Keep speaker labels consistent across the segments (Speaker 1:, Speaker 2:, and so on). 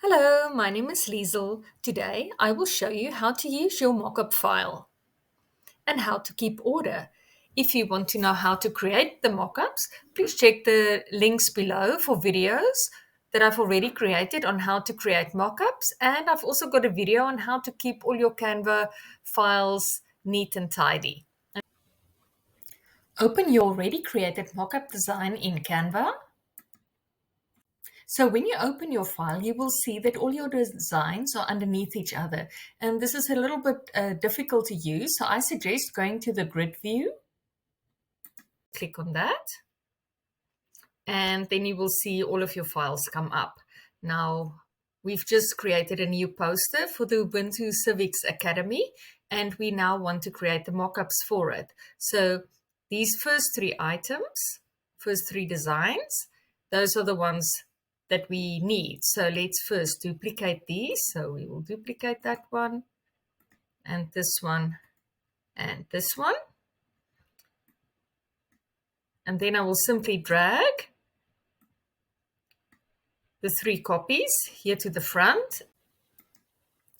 Speaker 1: Hello, my name is Liesel. Today I will show you how to use your mockup file and how to keep order. If you want to know how to create the mockups, please check the links below for videos that I've already created on how to create mockups, and I've also got a video on how to keep all your Canva files neat and tidy. Open your already created mockup design in Canva. So when you open your file, you will see that all your designs are underneath each other. And this is a little bit difficult to use. So I suggest going to the grid view. Click on that. And then you will see all of your files come up. Now, we've just created a new poster for the Ubuntu Civics Academy. And we now want to create the mockups for it. So these first three items, first three designs, those are the ones that we need. So let's first duplicate these. So we will duplicate that one and this one and this one. And then I will simply drag the three copies here to the front.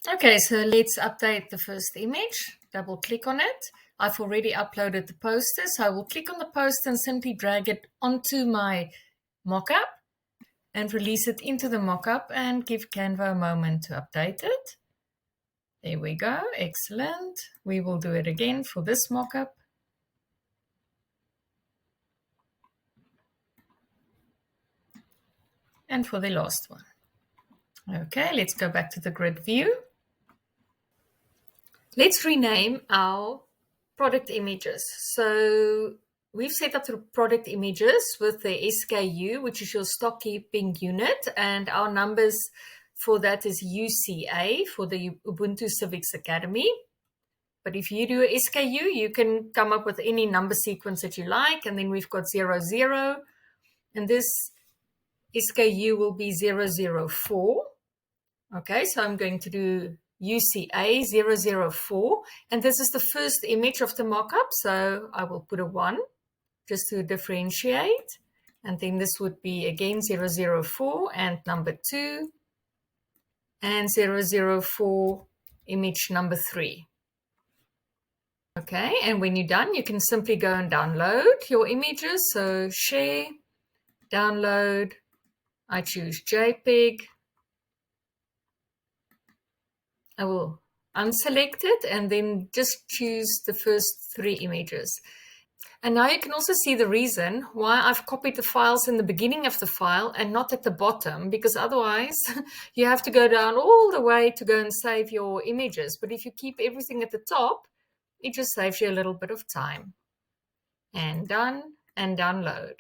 Speaker 1: Okay, so let's update the first image. Double click on it. I've already uploaded the poster, so I will click on the poster and simply drag it onto my mockup and release it into the mockup and give Canva a moment to update it. There we go, excellent. We will do it again for this mockup. And for the last one. Okay, let's go back to the grid view. Let's rename our product images. So we've set up the product images with the SKU, which is your stock keeping unit, and our numbers for that is UCA for the Ubuntu Civics Academy. But if you do a SKU, you can come up with any number sequence that you like, and then we've got 00, and this SKU will be 004. Okay, so I'm going to do UCA 004, and this is the first image of the mockup, so I will put a 1 just to differentiate, and then this would be again 004 and number 2 and 004 image number 3. Okay, and when you're done, you can simply go and download your images. So share, download, I choose JPEG. I will unselect it and then just choose the first 3 images. And now you can also see the reason why I've copied the files in the beginning of the file and not at the bottom, because otherwise you have to go down all the way to go and save your images. But if you keep everything at the top, it just saves you a little bit of time. And done, and download.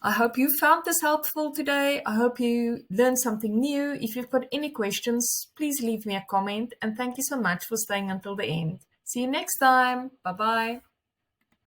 Speaker 1: I hope you found this helpful today. I hope you learned something new. If you've got any questions, please leave me a comment. And thank you so much for staying until the end. See you next time. Bye-bye.